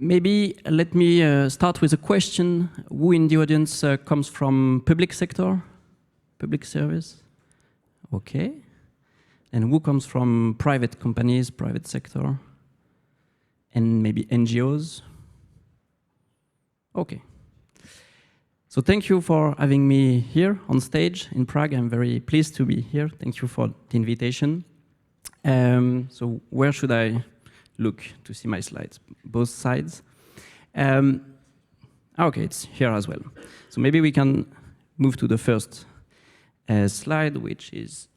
Maybe let me start with a question. Who in the audience comes from public sector, public service? Okay. And who comes from private companies, private sector? And maybe NGOs? Okay. So thank you for having me here on stage in Prague. I'm very pleased to be here. Thank you for the invitation. So where should I look to see my slides? Both sides. Okay, it's here as well. So maybe we can move to the first slide, which is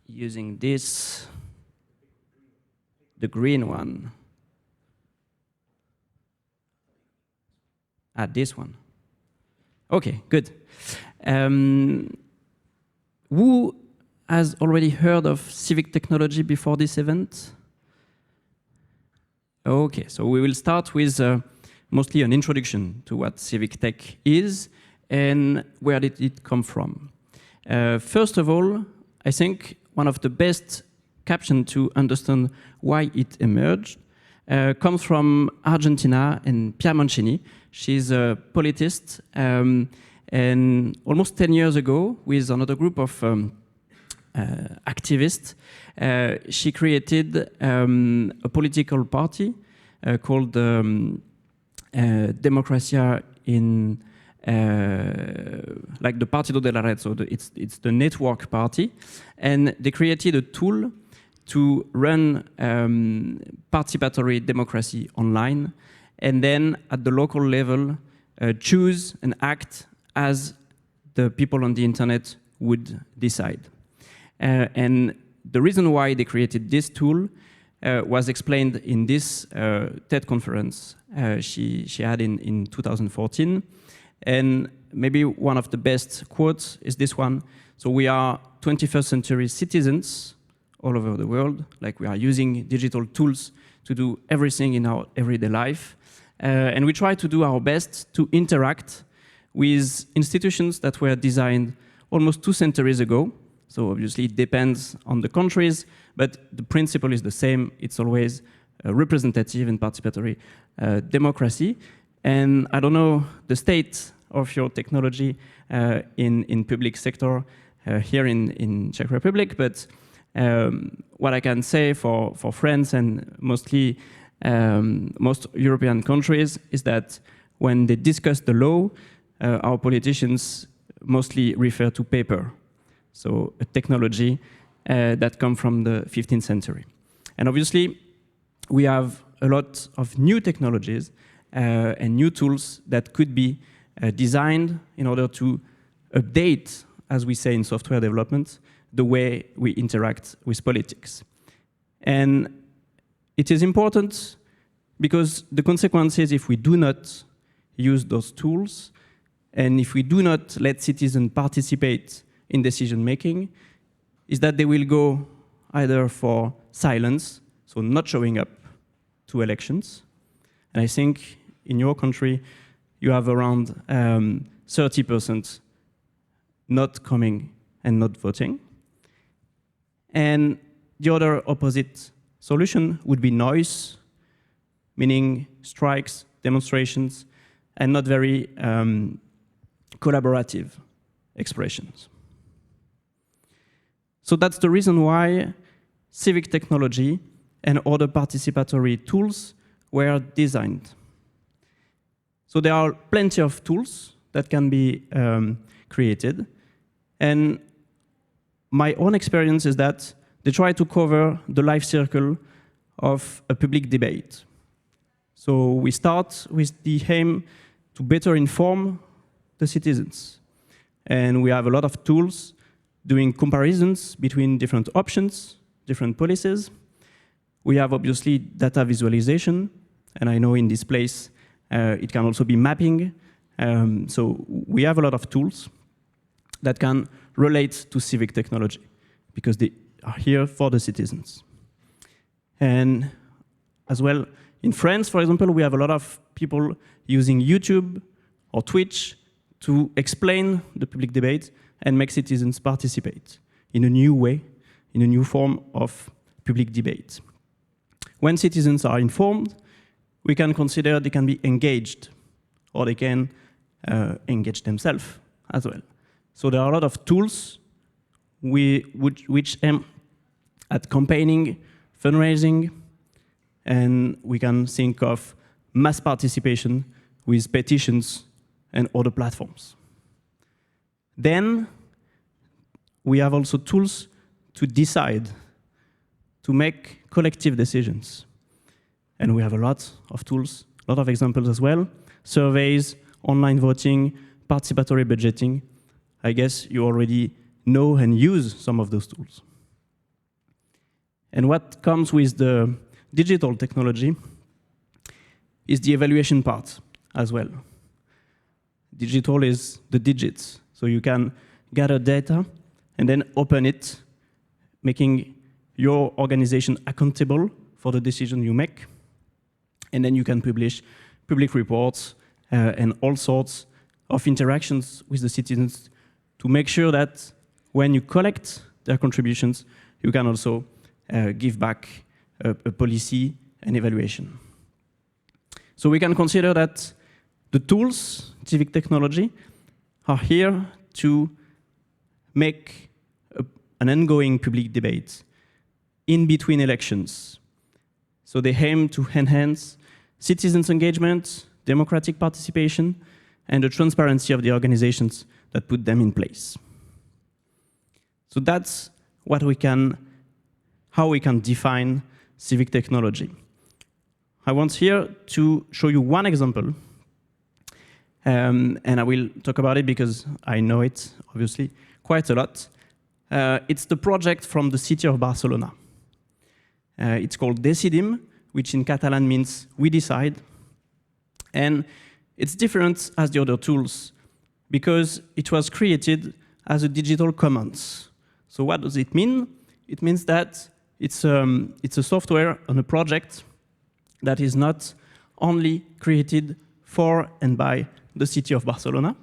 using this, the green one. This one. Okay, good. Who has already heard of civic technology before this event? Okay, so we will start with mostly an introduction to what civic tech is and where did it come from. First of all, I think one of the best captions to understand why it emerged comes from Argentina and Pierre Mancini. She's a politist, and almost 10 years ago, with another group of activists, she created a political party called Democracia in, like the Partido de la Red, so it's the network party, and they created a tool to run participatory democracy online, and then at the local level, choose and act as the people on the internet would decide. And the reason why they created this tool was explained in this TED conference she had in 2014. And maybe one of the best quotes is this one. So we are 21st century citizens all over the world, like we are using digital tools to do everything in our everyday life. And we try to do our best to interact with institutions that were designed almost 2 centuries ago. So obviously it depends on the countries, but the principle is the same. It's always representative and participatory democracy. And I don't know the state of your technology in public sector here in Czech Republic, but what I can say for France and mostly most European countries is that when they discuss the law, our politicians mostly refer to paper, so a technology that comes from the 15th century. And obviously, we have a lot of new technologies and new tools that could be designed in order to update, as we say in software development, the way we interact with politics. And it is important because the consequences, if we do not use those tools, and if we do not let citizens participate in decision-making, is that they will go either for silence, so not showing up to elections. And I think in your country, you have around 30% not coming and not voting. And the other opposite solution would be noise, meaning strikes, demonstrations, and not very collaborative expressions. So that's the reason why civic technology and other participatory tools were designed. So there are plenty of tools that can be created. And my own experience is that they try to cover the life cycle of a public debate. So we start with the aim to better inform the citizens. And we have a lot of tools doing comparisons between different options, different policies. We have obviously data visualization, and I know in this place it can also be mapping. So we have a lot of tools that can relate to civic technology because they are here for the citizens. And as well, in France, for example, we have a lot of people using YouTube or Twitch to explain the public debate and make citizens participate in a new way, in a new form of public debate. When citizens are informed, we can consider they can be engaged, or they can engage themselves as well. So there are a lot of tools which aim at campaigning, fundraising, and we can think of mass participation with petitions and other platforms. Then we have also tools to decide, to make collective decisions. And we have a lot of tools, a lot of examples as well. Surveys, online voting, participatory budgeting. I guess you already know and use some of those tools. And what comes with the digital technology is the evaluation part as well. Digital is the digits. So you can gather data and then open it, making your organization accountable for the decision you make. And then you can publish public reports and all sorts of interactions with the citizens to make sure that when you collect their contributions, you can also give back a policy and evaluation. So we can consider that the tools, civic technology, are here to make an ongoing public debate in between elections. So they aim to enhance citizens' engagement, democratic participation, and the transparency of the organizations that put them in place. So that's what how we can define civic technology. I want here to show you one example, and I will talk about it because I know it, obviously, quite a lot. It's the project from the city of Barcelona. It's called Decidim, which in Catalan means we decide. And it's different as the other tools because it was created as a digital commons. So what does it mean? It means that it's a software on a project that is not only created for and by the city of Barcelona,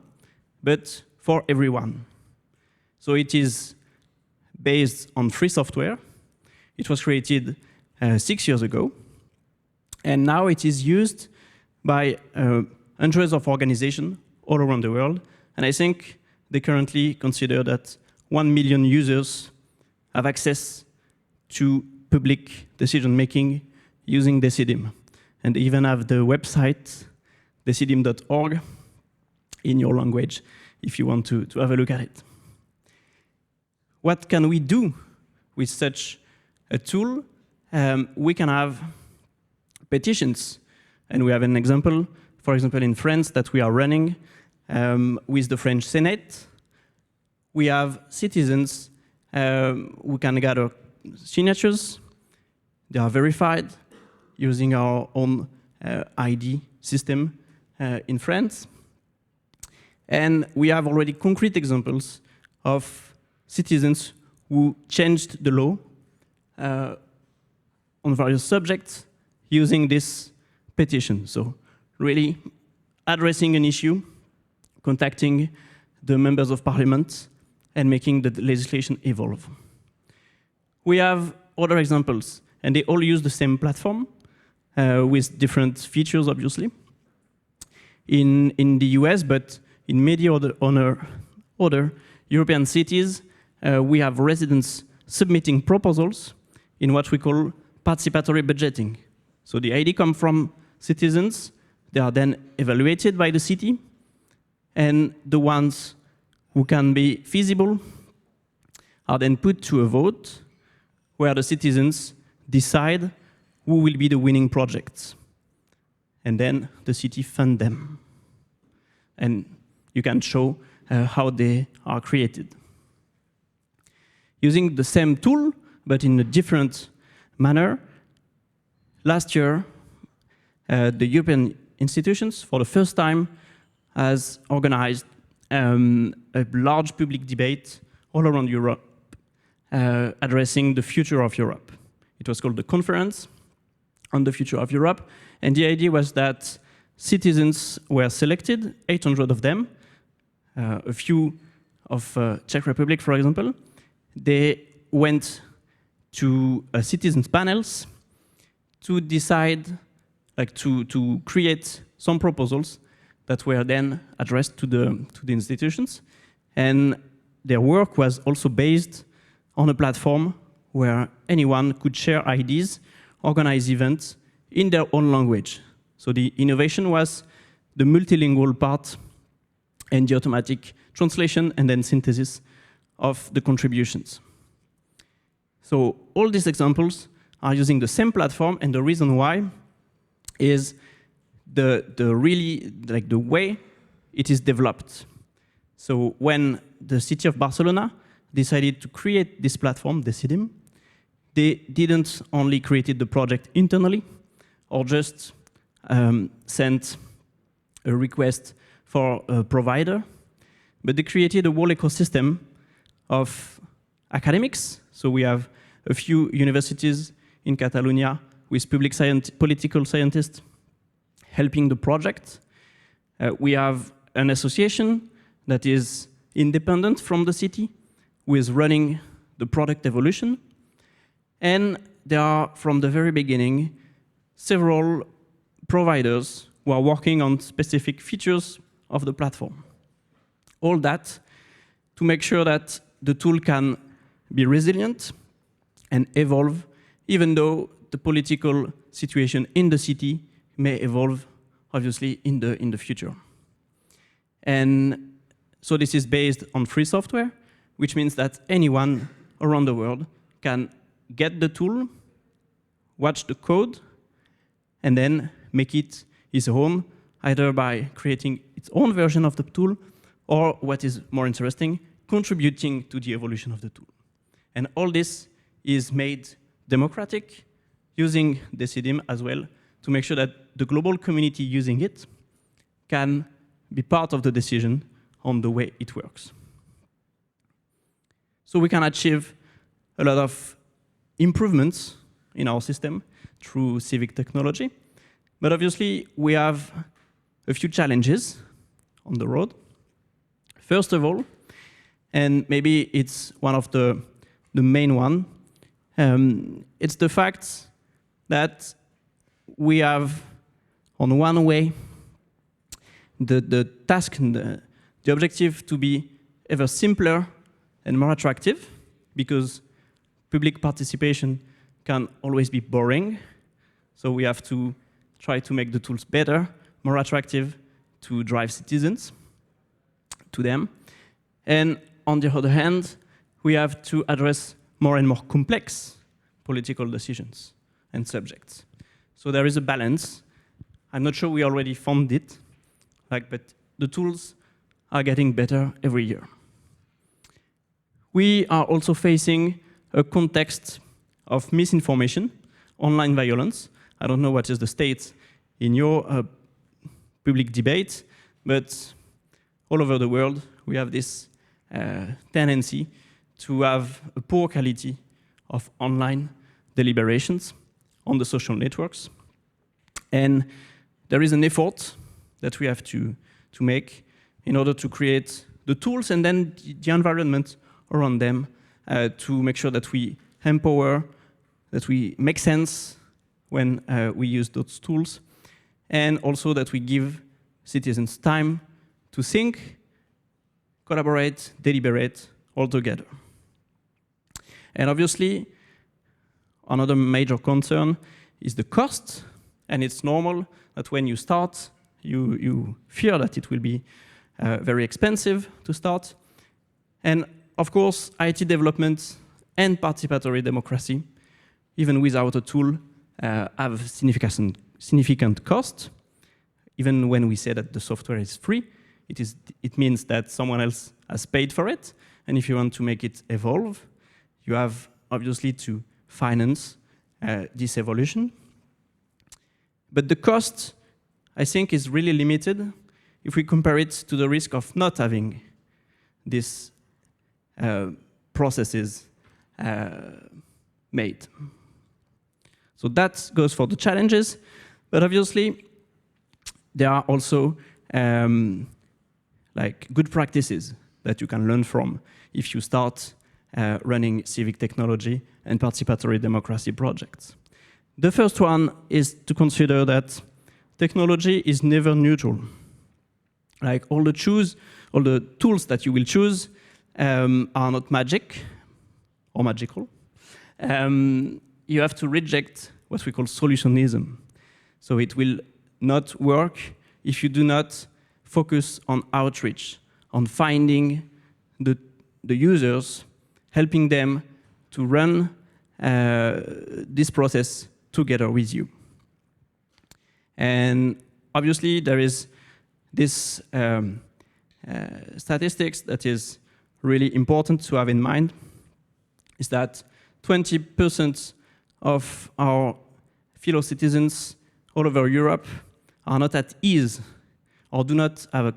but for everyone. So it is based on free software. It was created 6 years ago, and now it is used by hundreds of organizations all around the world, and I think they currently consider that 1 million users have access to public decision-making using Decidim. And they even have the website, decidim.org, in your language, if you want to have a look at it. What can we do with such a tool? We can have petitions, and we have an example, for example, in France that we are running with the French Senate. We have citizens who can gather signatures. They are verified using our own ID system in France. And we have already concrete examples of citizens who changed the law on various subjects using this petition. So really addressing an issue, contacting the members of parliament, and making the legislation evolve. We have other examples, and they all use the same platform with different features, obviously. In the US, but in many other European cities, we have residents submitting proposals in what we call participatory budgeting. So the idea comes from citizens, they are then evaluated by the city, and the ones who can be feasible are then put to a vote where the citizens decide who will be the winning projects. And then the city funds them. And you can show how they are created. Using the same tool, but in a different manner, last year, the European institutions, for the first time, has organized a large public debate all around Europe, addressing the future of Europe. It was called the Conference on the Future of Europe, and the idea was that citizens were selected, 800 of them, a few of Czech Republic, for example. They went to citizens' panels to decide like to create some proposals that were then addressed to the institutions. And their work was also based on a platform where anyone could share ideas, organize events in their own language. So the innovation was the multilingual part and the automatic translation and then synthesis of the contributions. So all these examples are using the same platform, and the reason why is the way it is developed. So when the city of Barcelona decided to create this platform, Decidim, they didn't only create the project internally or just sent a request for a provider, but they created a whole ecosystem of academics. So we have a few universities in Catalonia with political scientists helping the project. We have an association that is independent from the city, who is running the product evolution. And there are, from the very beginning, several providers who are working on specific features of the platform. All that to make sure that the tool can be resilient and evolve, even though the political situation in the city may evolve, obviously, in the future. And so this is based on free software, which means that anyone around the world can get the tool, watch the code, and then make it his own, either by creating its own version of the tool, or what is more interesting, contributing to the evolution of the tool. And all this is made democratic, using Decidim as well, to make sure that the global community using it can be part of the decision on the way it works. So we can achieve a lot of improvements in our system through CIVIC technology. But obviously, we have a few challenges on the road. First of all, and maybe it's one of the main one, it's the fact that we have, on one way, the task and the objective to be ever simpler and more attractive, because public participation can always be boring. So we have to try to make the tools better, more attractive to drive citizens to them. And on the other hand, we have to address more and more complex political decisions and subjects. So there is a balance. I'm not sure we already found it, but the tools are getting better every year. We are also facing a context of misinformation, online violence. I don't know what is the state in your public debate, but all over the world, we have this tendency to have a poor quality of online deliberations on the social networks. And there is an effort that we have to make in order to create the tools and then the environment around them to make sure that we empower, that we make sense when we use those tools, and also that we give citizens time to think, collaborate, deliberate all together. And obviously, another major concern is the cost, and it's normal that when you start, you fear that it will be very expensive to start. And of course, IT development and participatory democracy, even without a tool, have significant cost. Even when we say that the software is free, it means that someone else has paid for it. And if you want to make it evolve, you have obviously to finance this evolution. But the cost, I think, is really limited if we compare it to the risk of not having these processes made. So that goes for the challenges, but obviously there are also good practices that you can learn from if you start running civic technology and participatory democracy projects. The first one is to consider that technology is never neutral. Like all the tools that you will choose are not magic or magical. You have to reject what we call solutionism. So it will not work if you do not focus on outreach, on finding the users, helping them to run this process together with you. And obviously, there is this statistics that is really important to have in mind, is that 20% of our fellow citizens all over Europe are not at ease or do not have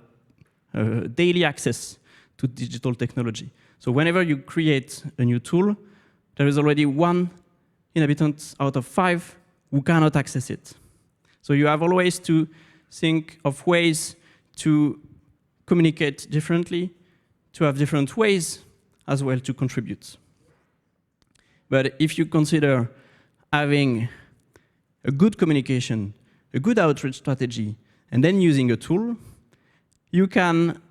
a daily access to digital technology. So whenever you create a new tool, there is already 1 inhabitant out of 5 who cannot access it. So you have always to think of ways to communicate differently, to have different ways as well to contribute. But if you consider having a good communication, a good outreach strategy, and then using a tool, you can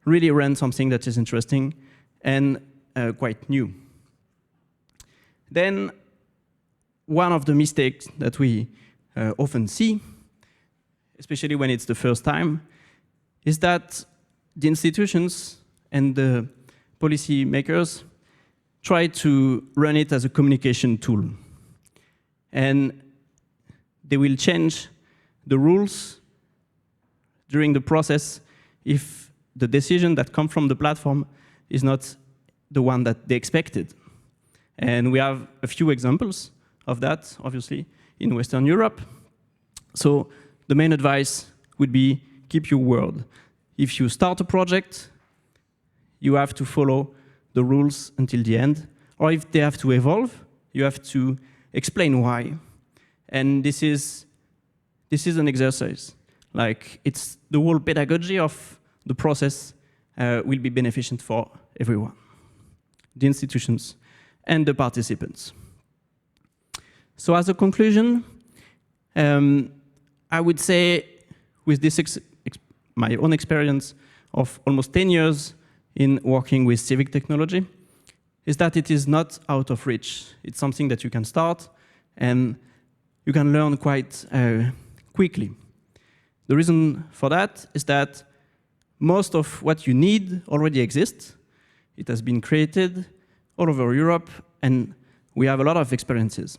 really run something that is interesting and quite new. Then one of the mistakes that we often see, especially when it's the first time, is that the institutions and the policy makers try to run it as a communication tool. And they will change the rules during the process if the decision that comes from the platform is not the one that they expected. And we have a few examples of that, obviously, in Western Europe. So the main advice would be keep your word. If you start a project, you have to follow the rules until the end. Or if they have to evolve, you have to explain why. And this is an exercise. Like, it's the whole pedagogy of the process will be beneficial for everyone, the institutions and the participants. So as a conclusion, I would say with this my own experience of almost 10 years in working with civic technology, is that it is not out of reach. It's something that you can start and you can learn quite quickly. The reason for that is that most of what you need already exists. It has been created all over Europe, and we have a lot of experiences.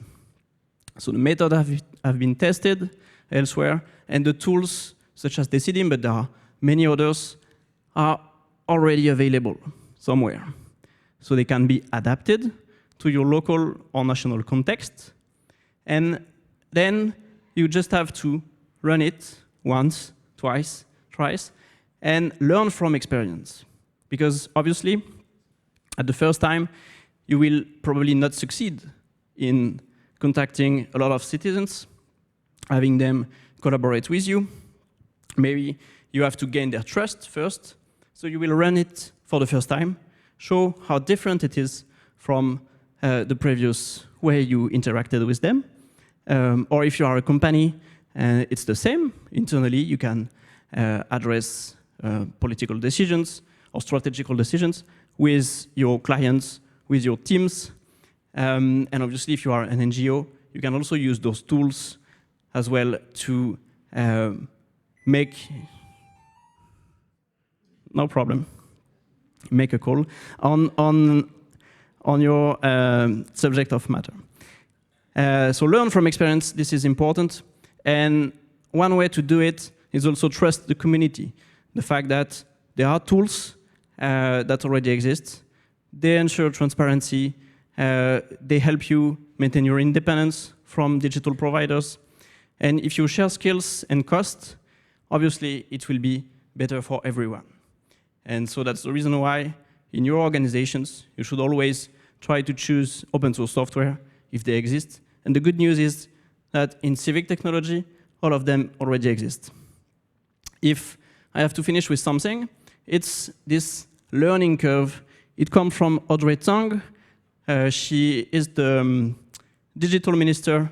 So the methods have been tested elsewhere, and the tools, such as Decidim, but there are many others, are already available somewhere. So they can be adapted to your local or national context, and then you just have to run it once, twice, thrice, and learn from experience. Because obviously, at the first time, you will probably not succeed in contacting a lot of citizens, having them collaborate with you. Maybe you have to gain their trust first. So you will run it for the first time, show how different it is from the previous way you interacted with them. Or if you are a company, it's the same. Internally, you can address political decisions or strategical decisions with your clients, with your teams. And obviously, if you are an NGO, you can also use those tools as well to make, no problem, make a call on your subject of matter. So learn from experience, this is important. And one way to do it is also trust the community. The fact that there are tools that already exist. They ensure transparency. They help you maintain your independence from digital providers. And if you share skills and cost, obviously it will be better for everyone. And so that's the reason why in your organizations, you should always try to choose open source software if they exist. And the good news is that in civic technology, all of them already exist. If I have to finish with something, it's this learning curve. It comes from Audrey Tang. She is the digital minister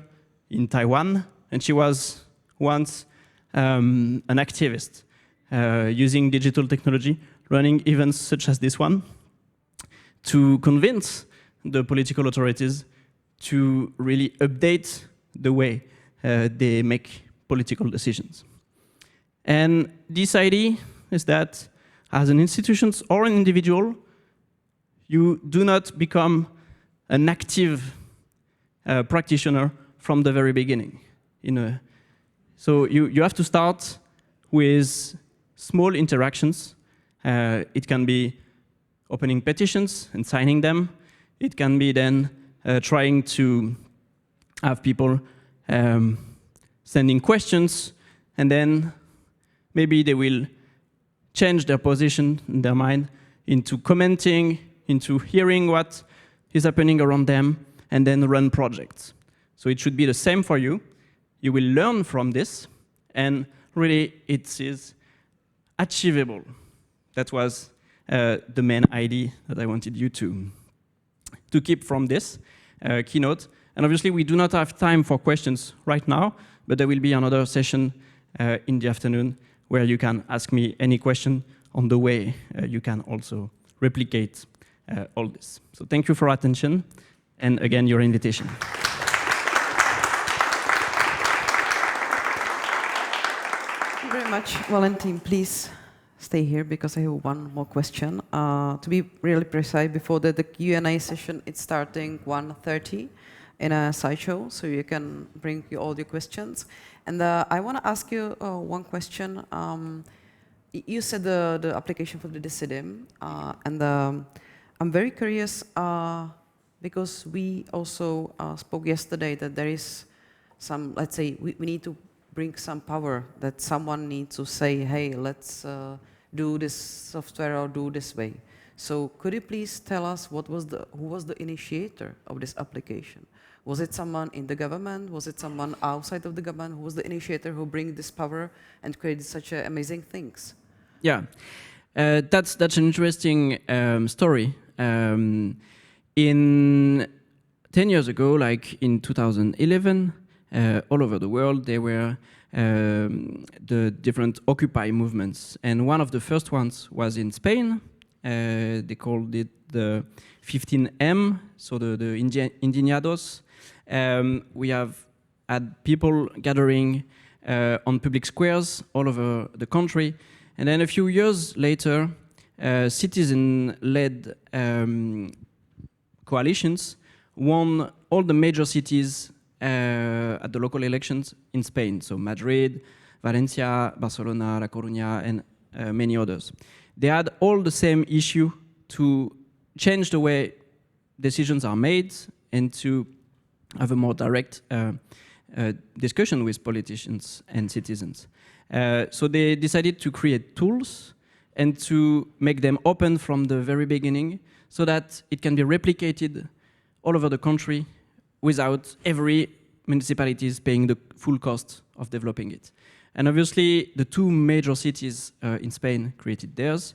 in Taiwan, and she was wants an activist using digital technology, running events such as this one, to convince the political authorities to really update the way they make political decisions. And this idea is that as an institution or an individual, you do not become an active practitioner from the very beginning. So you have to start with small interactions. It can be opening petitions and signing them. It can be then trying to have people sending questions, and then maybe they will change their position in their mind into commenting, into hearing what is happening around them, and then run projects. So it should be the same for you. You will learn from this, and really it is achievable. That was the main idea that I wanted you to keep from this keynote. And obviously we do not have time for questions right now, but there will be another session in the afternoon where you can ask me any question on the way. You can also replicate all this. So thank you for your attention, and again, your invitation. Thank you very much. Valentin, please stay here because I have one more question. To be really precise, before the Q&A session, it's starting 1:30 in a sideshow, so you can bring all your questions. And I want to ask you one question. You said the application for the Decidim, and I'm very curious because we also spoke yesterday that there is some, let's say, we need to bring some power, that someone needs to say, hey, let's do this software or do this way. So could you please tell us who was the initiator of this application? Was it someone in the government? Was it someone outside of the government? Who was the initiator who bring this power and created such amazing things? Yeah, that's an interesting story. In 10 years ago, like in 2011, all over the world, there were the different Occupy movements. And one of the first ones was in Spain. They called it the 15M, so the Indignados. We have had people gathering on public squares all over the country. And then a few years later, citizen-led coalitions won all the major cities at the local elections in Spain. So Madrid, Valencia, Barcelona, La Coruña, and many others. They had all the same issue to change the way decisions are made and to have a more direct discussion with politicians and citizens. So they decided to create tools and to make them open from the very beginning so that it can be replicated all over the country without every municipality paying the full cost of developing it. And obviously, the two major cities in Spain created theirs,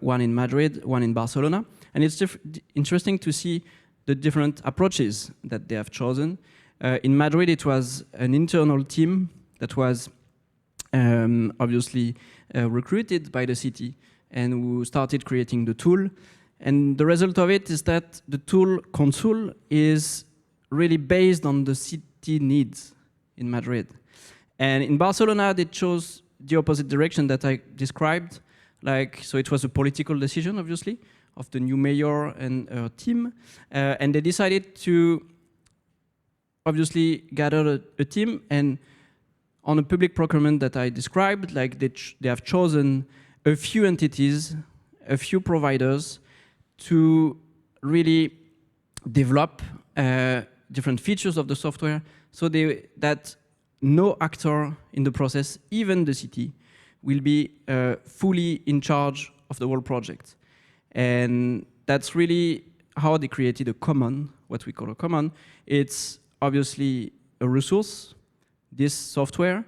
one in Madrid, one in Barcelona. And it's interesting to see the different approaches that they have chosen. In Madrid, it was an internal team that was obviously recruited by the city and who started creating the tool. And the result of it is that the tool Consul is really based on the city needs in Madrid. And in Barcelona, they chose the opposite direction that I described. So it was a political decision, obviously, of the new mayor and her team. And they decided to obviously gather a team, and on a public procurement that I described, they have chosen a few entities, a few providers to really develop different features of the software so that no actor in the process, even the city, will be fully in charge of the whole project. And that's really how they created a common, what we call a common. It's obviously a resource, this software,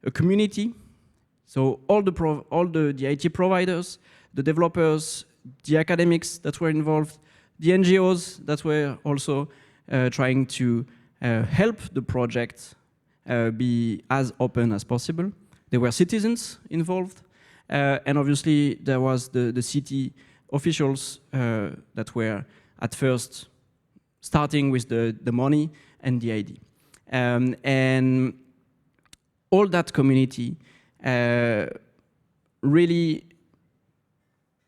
a community. So all the IT providers, the developers, the academics that were involved, the NGOs that were also trying to help the project be as open as possible. There were citizens involved, and obviously there was the city officials that were at first starting with the money and the idea. And all that community really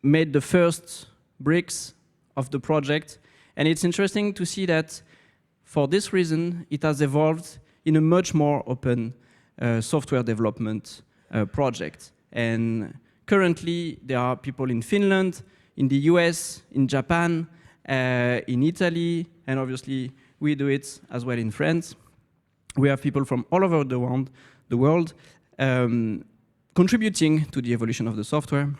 made the first bricks of the project. And it's interesting to see that for this reason, it has evolved in a much more open software development project. And currently, there are people in Finland, in the US, in Japan, in Italy, and obviously we do it as well in France. We have people from all over the world contributing to the evolution of the software.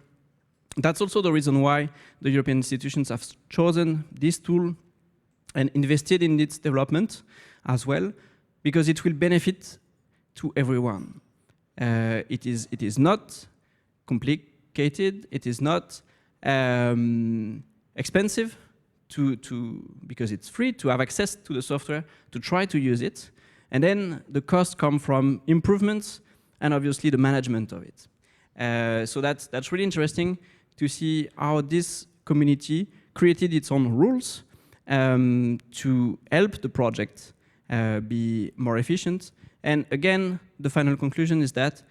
That's also the reason why the European institutions have chosen this tool and invested in its development as well, because it will benefit to everyone. It is not complicated, it is not expensive because it's free to have access to the software, to try to use it. And then the costs come from improvements and obviously the management of it. So that's really interesting to see how this community created its own rules to help the project be more efficient. And again, the final conclusion is that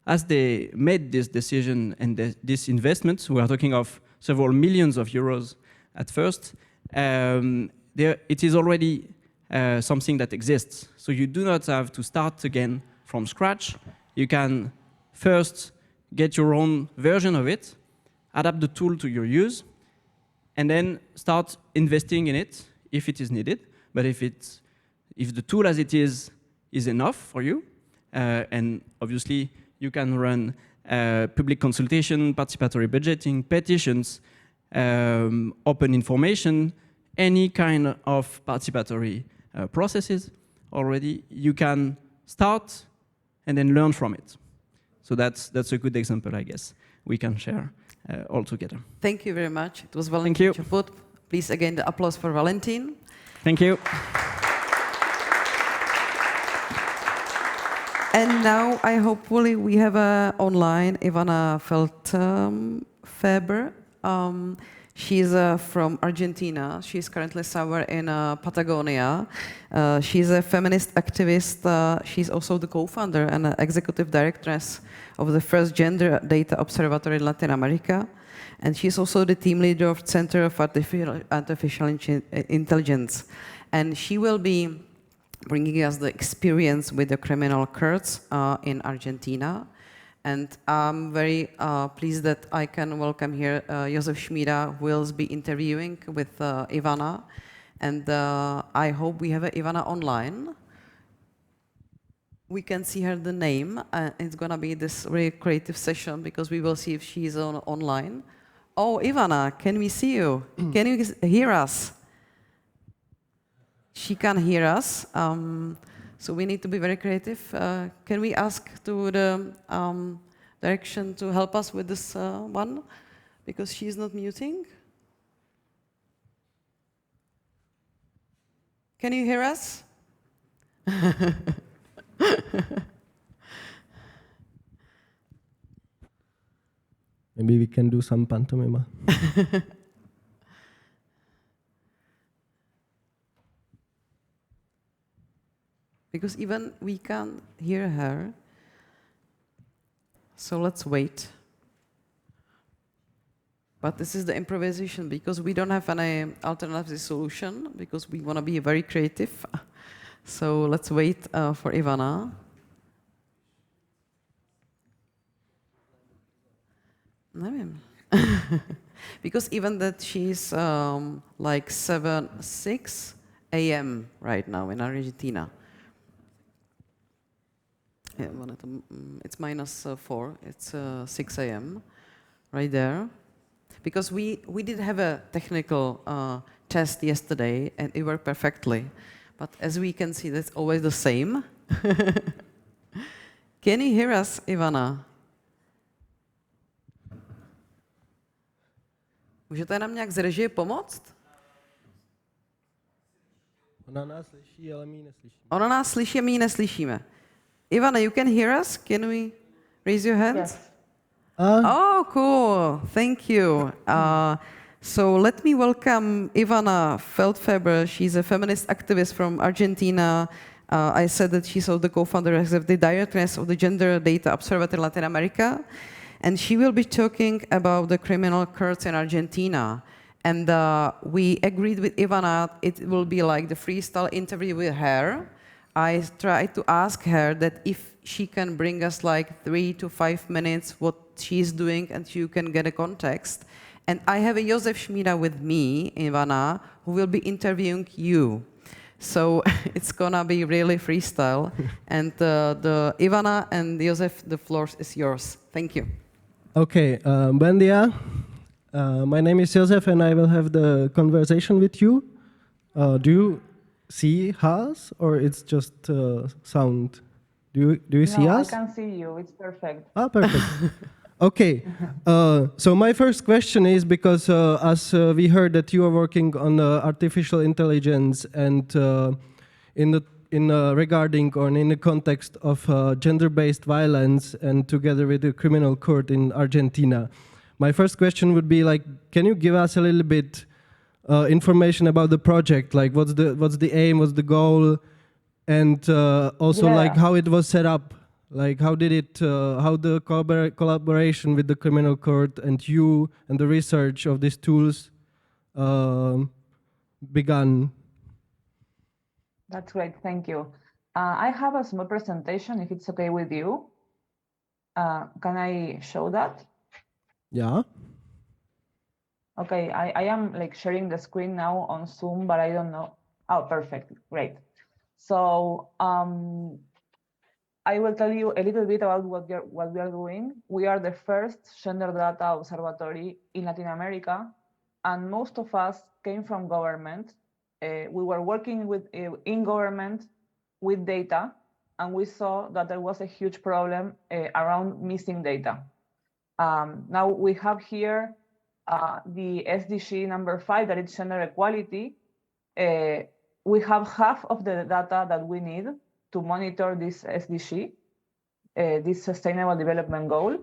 as they made this decision and this investment, we are talking of several millions of euros at first, it is already something that exists. So you do not have to start again from scratch. You can first get your own version of it, adapt the tool to your use, and then start investing in it if it is needed. But if the tool as it is enough for you, and obviously you can run public consultation, participatory budgeting, petitions, open information, any kind of participatory processes already, you can start and then learn from it. So that's a good example, I guess, we can share all together. Thank you very much. It was Valentin Chaput. Please, again, the applause for Valentin. Thank you. And now, hopefully, we have online Ivana Feldfaber. She's from Argentina. She's currently somewhere in Patagonia. She's a feminist activist. She's also the co-founder and executive directress of the first gender data observatory in Latin America. And she's also the team leader of Centru of Artificial Intelligence. And she will be bringing us the experience with the criminal courts in Argentina. And I'm very pleased that I can welcome here Josef Šmída, who will be interviewing with Ivana. And I hope we have Ivana online. We can see her the name. It's going to be this very creative session because we will see if she's online. Oh, Ivana, can we see you? Can you hear us? She can hear us. So we need to be very creative. Can we ask to the direction to help us with this one? Because she's not muting. Can you hear us? Maybe we can do some pantomime. Because even we can't hear her. So let's wait. But this is the improvisation because we don't have any alternative solution because we want to be very creative. So let's wait for Ivana. Nevím. Because even that she's like 6 a.m. right now in Argentina. Yeah, it's -4. It's 6 a.m. right there. Because we did have a technical test yesterday and it worked perfectly. But as we can see, that's always the same. Can you hear us, Ivana? Můžete nám nějak z režie pomoct? Ona nás slyší, ale my ji neslyšíme. Ona nás slyší a my ji neslyšíme. Ivana, you can hear us? Can we raise your hands? Yes. Oh, cool. Thank you. So let me welcome Ivana Feldfeber. She's a feminist activist from Argentina. I said that she's also the co-founder and executive directress of the Gender Data Observatory in Latin America. And she will be talking about the criminal courts in Argentina. And we agreed with Ivana it will be like the freestyle interview with her. I tried to ask her that if she can bring us like 3 to 5 minutes what she's doing and you can get a context. And I have a Josef Schmida with me, Ivana, who will be interviewing you. So it's gonna be really freestyle. And the Ivana and Josef, the floor is yours. Thank you. Okay, buen dia. My name is Josef and I will have the conversation with you. Do you see us or it's just sound? Do you see us? No, I can see you. It's perfect. Ah, perfect. Okay. So my first question is because as we heard that you are working on artificial intelligence and regarding or in the context of gender-based violence and together with the criminal court in Argentina. My first question would be like, can you give us a little bit information about the project? Like, what's the aim? What's the goal? And also, like, how it was set up. Like, how did it? How the collaboration with the criminal court and you and the research of these tools began? That's great. Thank you. I have a small presentation, if it's okay with you. Can I show that? Yeah. Okay, I am like sharing the screen now on Zoom, but I don't know. Oh, perfect. Great. So I will tell you a little bit about what we are doing. We are the first gender data observatory in Latin America, and most of us came from government. We were working in government with data, and we saw that there was a huge problem around missing data. Now we have here the SDG number 5, that is gender equality. We have half of the data that we need to monitor this SDG, this Sustainable Development Goal.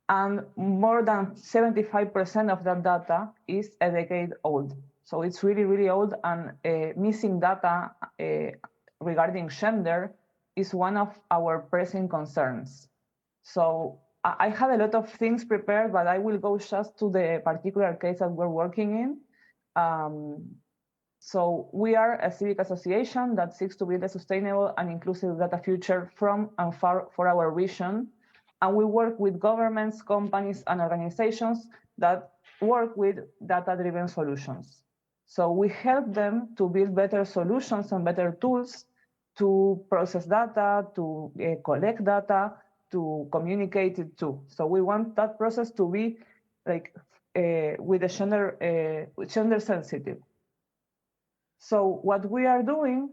And more than 75% of that data is a decade old. So it's really, really old, and missing data regarding gender is one of our pressing concerns. So I have a lot of things prepared, but I will go just to the particular case that we're working in. So we are a civic association that seeks to build a sustainable and inclusive data future from and for our vision. And we work with governments, companies, and organizations that work with data-driven solutions. So we help them to build better solutions and better tools to process data, to collect data, to communicate it too. So we want that process to be like with a gender sensitive. So what we are doing,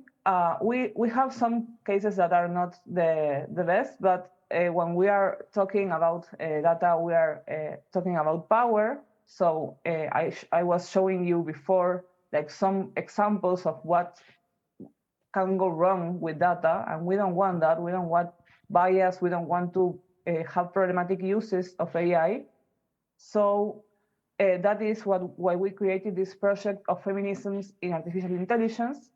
we have some cases that are not the best, but when we are talking about data, we are talking about power. So I was showing you before like some examples of what can go wrong with data, and we don't want that. We don't want bias. We don't want to have problematic uses of AI. So that is why we created this project of feminisms in artificial intelligence.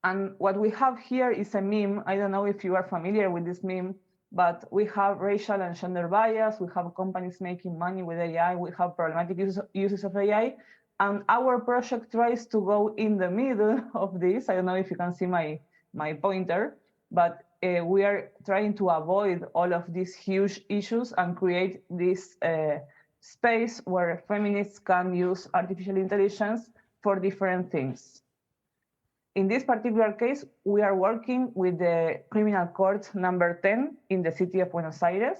And what we have here is a meme. I don't know if you are familiar with this meme, but we have racial and gender bias. We have companies making money with AI. We have problematic uses of AI. And our project tries to go in the middle of this. I don't know if you can see my pointer, but we are trying to avoid all of these huge issues and create this space where feminists can use artificial intelligence for different things. In this particular case, we are working with the criminal court number 10 in the city of Buenos Aires.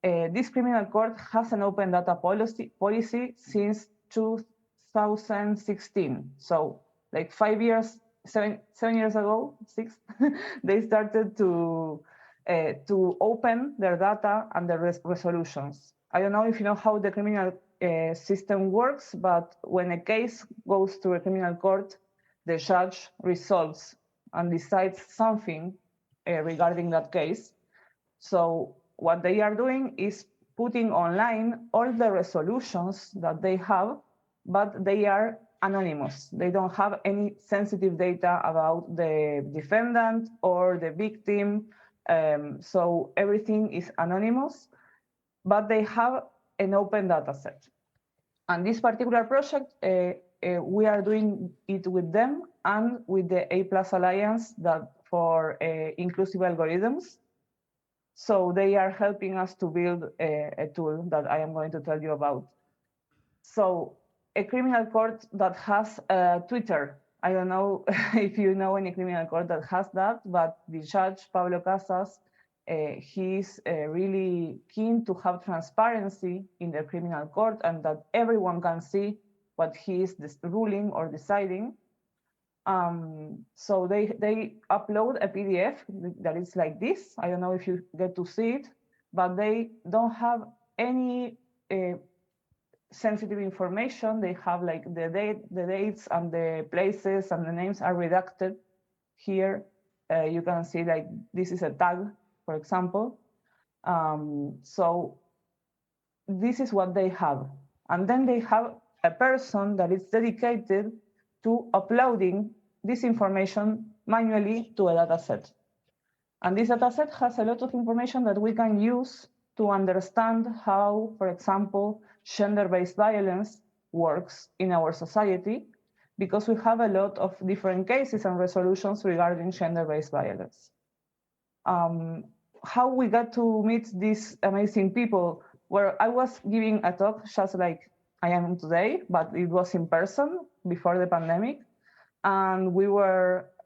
This criminal court has an open data policy since 2016. So like 7 years ago, 6, they started to open their data and their resolutions. I don't know if you know how the criminal system works, but when a case goes to a criminal court, the judge resolves and decides something regarding that case. So what they are doing is putting online all the resolutions that they have, but they are anonymous. They don't have any sensitive data about the defendant or the victim. So everything is anonymous, but they have an open data set. And this particular project, we are doing it with them and with the A+ Alliance that for inclusive algorithms. So they are helping us to build a tool that I am going to tell you about. So a criminal court that has Twitter. I don't know if you know any criminal court that has that, but the judge, Pablo Casas, he's really keen to have transparency in the criminal court and that everyone can see what he is ruling or deciding. So they upload a PDF that is like this. I don't know if you get to see it, but they don't have any sensitive information. They have like the dates and the places and the names are redacted. Here you can see like this is a tag, for example. So this is what they have. And then they have a person that is dedicated to uploading this information manually to a data set. And this data set has a lot of information that we can use to understand how, for example, gender-based violence works in our society, because we have a lot of different cases and resolutions regarding gender-based violence. How we got to meet these amazing people? Where I was giving a talk just like I am today, but it was in person before the pandemic. And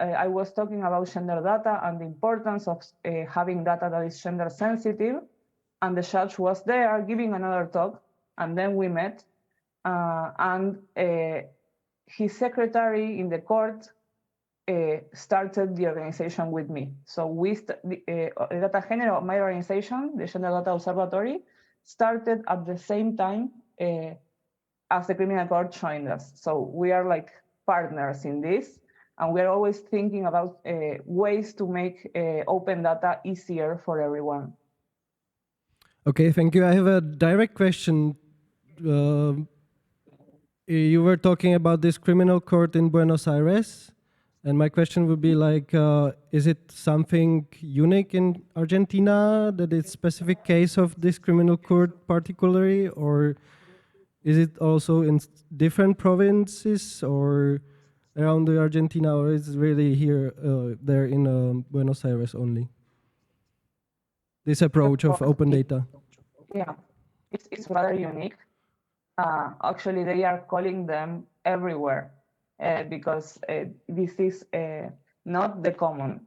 I was talking about gender data and the importance of having data that is gender sensitive. And the judge was there giving another talk, and then we met. And his secretary in the court started the organization with me. So Data Género, my organization, the Gender Data Observatory, started at the same time as the criminal court joined us. So we are like partners in this, and we are always thinking about ways to make open data easier for everyone. Okay, thank you. I have a direct question. You were talking about this criminal court in Buenos Aires, and my question would be like, is it something unique in Argentina, that it's a specific case of this criminal court particularly, or is it also in different provinces or around the Argentina, or is it really here, there in Buenos Aires only? This approach of open data. Yeah, it's rather unique. Actually, they are calling them everywhere because this is not the common.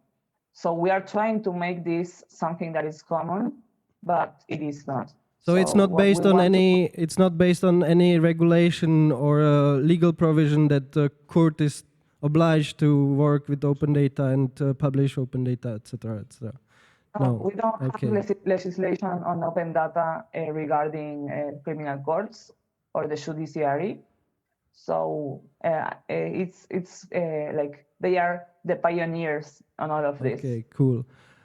So we are trying to make this something that is common, but it is not. So it's not based on any. It's not based on any regulation or legal provision that the court is obliged to work with open data and publish open data, etc., etc. No, we don't have legislation on open data regarding criminal courts or the judiciary. So it's like they are the pioneers on all of this. Okay, cool.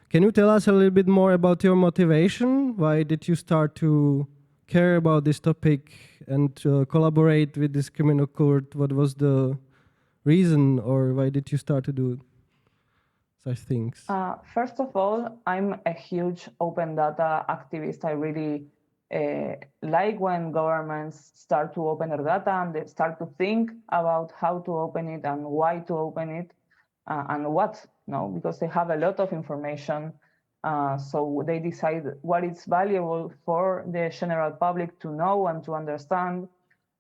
Can you tell us a little bit more about your motivation? Why did you start to care about this topic and collaborate with this criminal court? What was the reason, or why did you start to do such things? First of all, I'm a huge open data activist. I really like when governments start to open their data and they start to think about how to open it and why to open it and what, no, because they have a lot of information. So they decide what is valuable for the general public to know and to understand.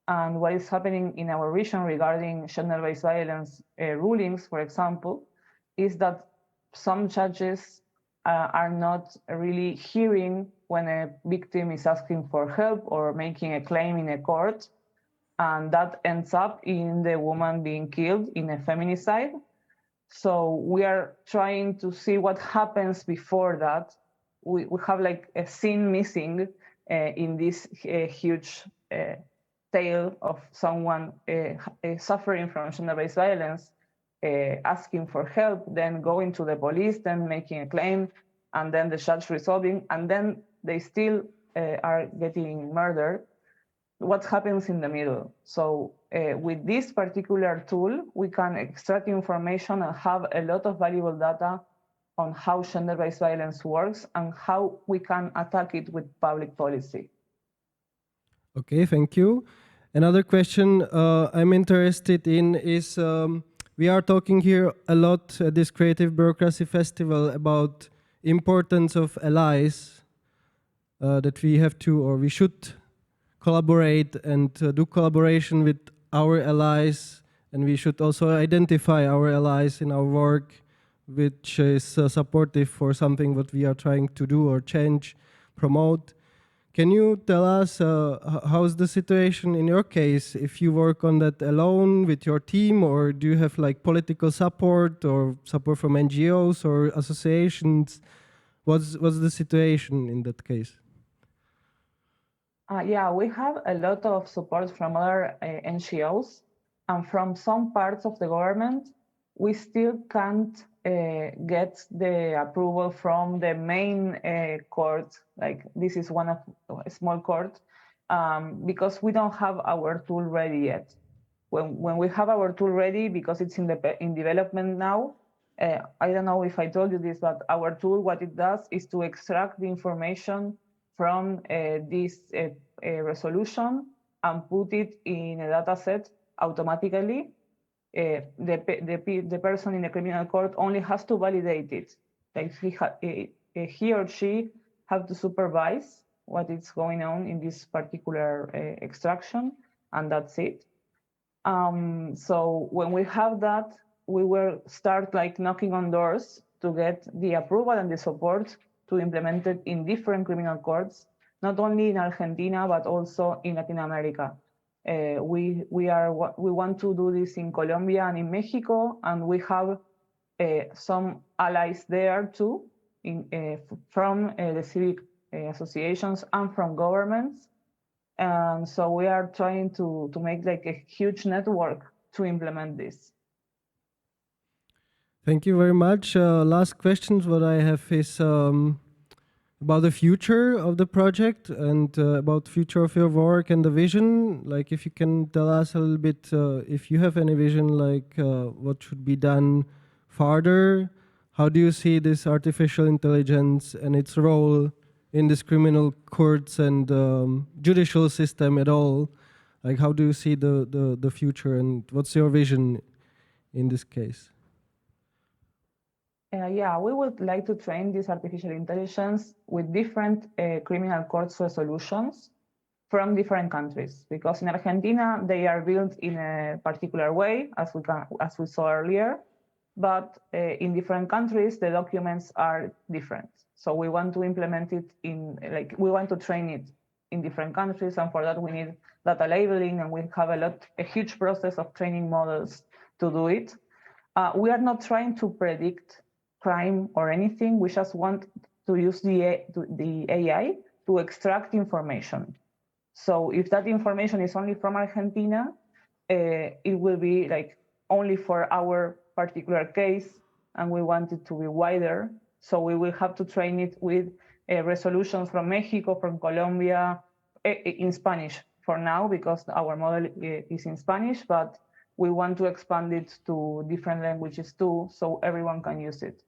And what is happening in our region regarding gender-based violence rulings, for example, is that some judges are not really hearing when a victim is asking for help or making a claim in a court, and that ends up in the woman being killed in a feminicide. So we are trying to see what happens before that. We have like a scene missing in this huge tale of someone suffering from gender-based violence. asking for help, then going to the police, then making a claim, and then the judge resolving, and then they still are getting murdered. What happens in the middle? So with this particular tool, we can extract information and have a lot of valuable data on how gender-based violence works and how we can attack it with public policy. Okay, thank you. Another question I'm interested in is, we are talking here a lot at this Creative Bureaucracy Festival about importance of allies, that we have to, or we should collaborate and do collaboration with our allies, and we should also identify our allies in our work, which is supportive for something what we are trying to do or change, promote. Can you tell us how's the situation in your case? If you work on that alone with your team, or do you have like political support or support from NGOs or associations? What's the situation in that case? Yeah, we have a lot of support from other NGOs, and from some parts of the government. We still can't get the approval from the main court. Like this is one of a small court, because we don't have our tool ready yet. When we have our tool ready, because it's in development now, I don't know if I told you this, but our tool, what it does is to extract the information from this resolution and put it in a data set automatically. The person in the criminal court only has to validate it. Like he or she have to supervise what is going on in this particular extraction, and that's it. So when we have that, we will start like knocking on doors to get the approval and the support to implement it in different criminal courts, not only in Argentina, but also in Latin America. We want to do this in Colombia and in Mexico, and we have some allies there too, from the civic associations and from governments. And so we are trying to make like a huge network to implement this. Thank you very much. Last questions what I have is about the future of the project and about the future of your work and the vision. Like if you can tell us a little bit, if you have any vision, like what should be done further. How do you see this artificial intelligence and its role in this criminal courts and judicial system at all? Like how do you see the future, and what's your vision in this case? Yeah, we would like to train this artificial intelligence with different criminal courts resolutions from different countries, because in Argentina they are built in a particular way, as we saw earlier, but in different countries the documents are different. So we want to implement it we want to train it in different countries, and for that we need data labeling, and we have a huge process of training models to do it. We are not trying to predict crime or anything. We just want to use the AI to extract information. So if that information is only from Argentina, it will be like only for our particular case, and we want it to be wider. So we will have to train it with resolutions from Mexico, from Colombia, in Spanish for now, because our model is in Spanish, but we want to expand it to different languages too, so everyone can use it.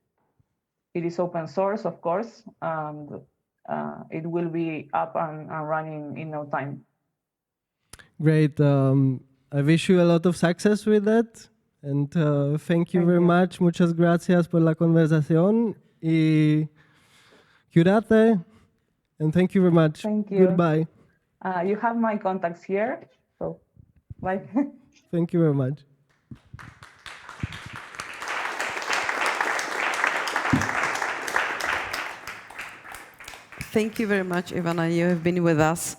It is open source, of course, and it will be up and running in no time. Great. I wish you a lot of success with that. And thank you very much. Muchas gracias por la conversación. Y cuídate. And thank you very much. Thank you. Goodbye. You have my contacts here, so bye. Thank you very much. Thank you very much, Ivana. You have been with us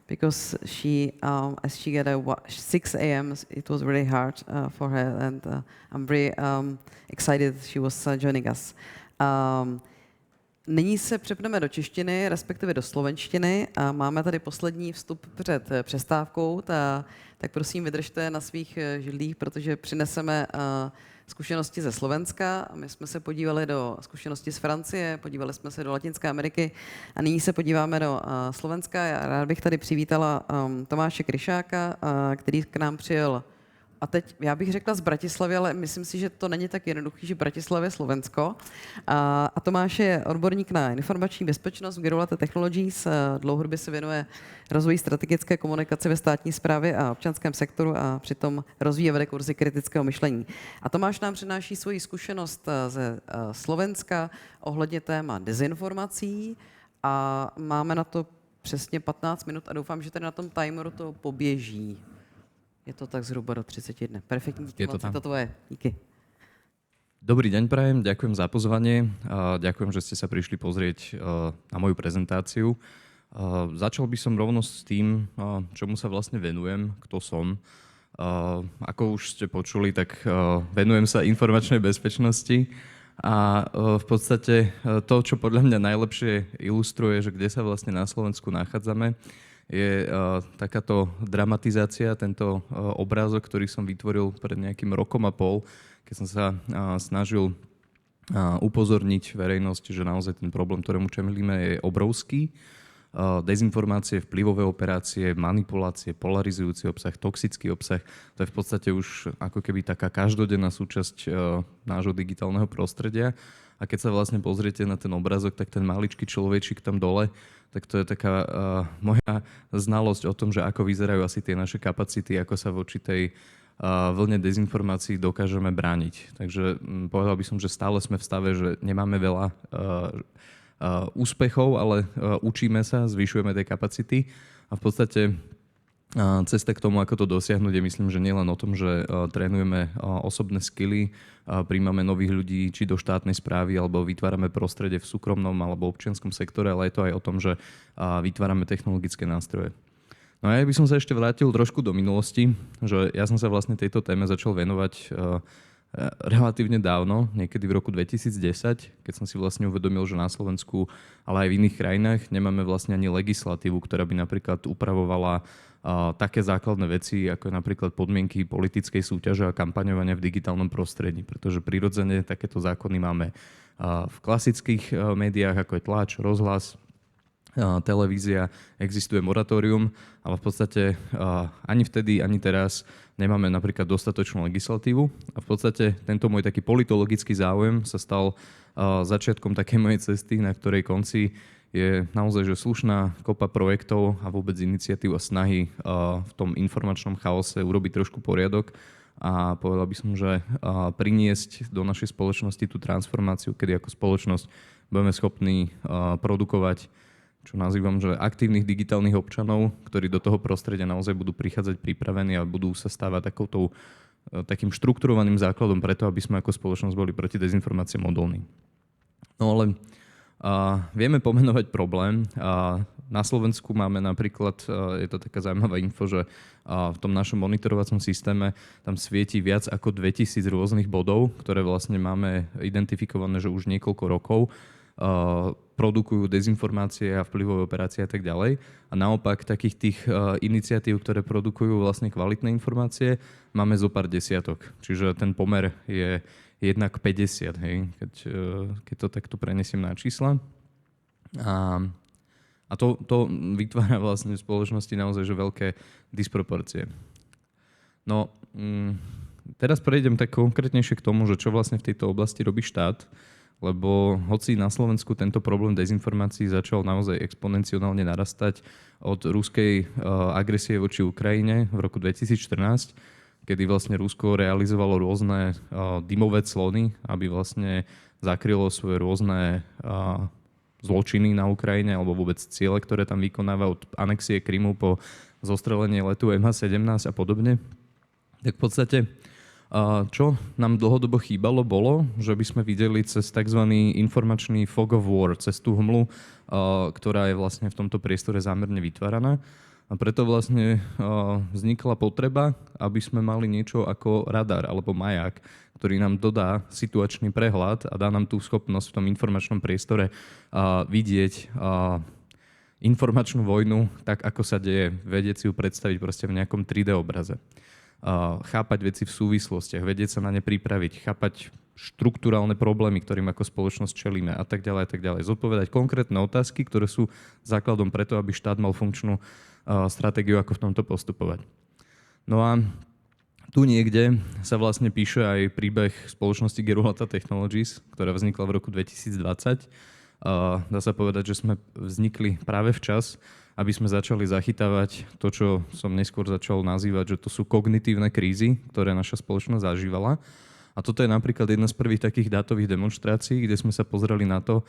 because she, as she got at 6 a.m., it was really hard for her, and I'm very excited she was joining us. Nyní se přepneme do češtiny, respektive do slovenštiny a máme tady poslední vstup před přestávkou, tak prosím vydržte na svých židlích, protože přineseme zkušenosti ze Slovenska. My jsme se podívali do zkušenosti z Francie, podívali jsme se do Latinské Ameriky a nyní se podíváme do Slovenska. Já rád bych tady přivítala Tomáše Kryšáka, který k nám přijel. A teď já bych řekla z Bratislavy, ale myslím si, že to není tak jednoduchý, že Bratislava je Slovensko. A Tomáš je odborník na informační bezpečnost v Guerrilla Technologies. Dlouhodobě se věnuje rozvoji strategické komunikace ve státní správě a občanském sektoru a přitom rozvíjí a vede kurzy kritického myšlení. A Tomáš nám přináší svoji zkušenost ze Slovenska ohledně téma dezinformací a máme na to přesně 15 minut a doufám, že tady na tom timeru to poběží. Je to tak zhruba do 30 dne. Perfektní, díky moc, to tvoje. Díky. Dobrý deň prajem, ďakujem za pozvanie. Ďakujem, že ste sa prišli pozrieť na moju prezentáciu. Začal by som rovno s tým, čomu sa vlastne venujem, kto som. Ako už ste počuli, tak venujem sa informačnej bezpečnosti a v podstate to, čo podľa mňa najlepšie ilustruje, že kde sa vlastne na Slovensku nachádzame, je takáto dramatizácia, tento obrázok, ktorý som vytvoril pred nejakým rokom a pol, keď som sa snažil upozorniť verejnosť, že naozaj ten problém, ktorému čelíme, je obrovský. Dezinformácie, vplyvové operácie, manipulácie, polarizujúci obsah, toxický obsah, to je v podstate už ako keby taká každodenná súčasť nášho digitálneho prostredia. A keď sa vlastne pozriete na ten obrazok, tak ten maličký človečík tam dole, tak to je taká moja znalosť o tom, že ako vyzerajú asi tie naše kapacity, ako sa voči tej vlne dezinformácií dokážeme brániť. Takže povedal by som, že stále sme v stave, že nemáme veľa úspechov, ale učíme sa, zvyšujeme tie kapacity a v podstate cesta k tomu, ako to dosiahnuť, je myslím, že nielen o tom, že trénujeme osobné skily, príjmame nových ľudí či do štátnej správy, alebo vytvárame prostredie v súkromnom alebo občianskom sektore, ale je to aj o tom, že vytvárame technologické nástroje. No a ja by som sa ešte vrátil trošku do minulosti, že ja som sa vlastne tejto téme začal venovať relatívne dávno, niekedy v roku 2010, keď som si vlastne uvedomil, že na Slovensku, ale aj v iných krajinách nemáme vlastne ani legislatívu, ktorá by napríklad upravovala také základné veci, ako je napríklad podmienky politickej súťaže a kampaňovania v digitálnom prostredí, pretože prirodzene takéto zákony máme v klasických médiách, ako je tlač, rozhlas, televízia, existuje moratórium, ale v podstate ani vtedy, ani teraz nemáme napríklad dostatočnú legislatívu a v podstate tento môj taký politologický záujem sa stal začiatkom takej mojej cesty, na ktorej konci je naozaj že slušná kopa projektov a vôbec iniciatív a snahy v tom informačnom chaose urobiť trošku poriadok a povedal by som, že priniesť do našej spoločnosti tú transformáciu, kedy ako spoločnosť budeme schopní produkovať, čo nazývam, že aktívnych digitálnych občanov, ktorí do toho prostredia naozaj budú prichádzať pripravení a budú sa stávať takým štrukturovaným základom preto, aby sme ako spoločnosť boli proti dezinformáciám odolní. No ale vieme pomenovať problém. Na Slovensku máme napríklad, je to taká zaujímavá info, že v tom našom monitorovacom systéme tam svieti viac ako 2000 rôznych bodov, ktoré vlastne máme identifikované, že už niekoľko rokov produkujú dezinformácie a vplyvové operácie a tak ďalej. A naopak takých tých iniciatív, ktoré produkujú vlastne kvalitné informácie, máme zo pár desiatok. Čiže ten pomer je 1:50, hej, keď to takto prenesiem na čísla. A to vytvára vlastne v spoločnosti naozaj že veľké disproporcie. No, teraz prejdem tak konkrétnejšie k tomu, že čo vlastne v tejto oblasti robí štát, lebo hoci na Slovensku tento problém dezinformácií začal naozaj exponenciálne narastať od ruskej agresie voči Ukrajine v roku 2014, kedy vlastne Rusko realizovalo rôzne dymové clony, aby vlastne zakrylo svoje rôzne zločiny na Ukrajine alebo vôbec ciele, ktoré tam vykonáva od anexie Krymu po zostrelenie letu MH17 a podobne. Tak v podstate čo nám dlhodobo chýbalo bolo, že by sme videli cez tzv. Informačný fog of war, cez tú hmlu, ktorá je vlastne v tomto priestore zámerne vytváraná. A preto vlastne vznikla potreba, aby sme mali niečo ako radar alebo maják, ktorý nám dodá situačný prehľad a dá nám tú schopnosť v tom informačnom priestore vidieť informačnú vojnu tak, ako sa deje. Vedieť si ju predstaviť proste v nejakom 3D obraze. Chápať veci v súvislostiach, vedieť sa na ne pripraviť, chápať štruktúrálne problémy, ktorým ako spoločnosť čelíme a tak ďalej a tak ďalej. Zodpovedať konkrétne otázky, ktoré sú základom preto, aby štát mal funkčnú stratégiu, ako v tomto postupovať. No a tu niekde sa vlastne píše aj príbeh spoločnosti Gerulata Technologies, ktorá vznikla v roku 2020. Dá sa povedať, že sme vznikli práve včas, aby sme začali zachytávať to, čo som neskôr začal nazývať, že to sú kognitívne krízy, ktoré naša spoločnosť zažívala. A toto je napríklad jedna z prvých takých dátových demonštrácií, kde sme sa pozreli na to,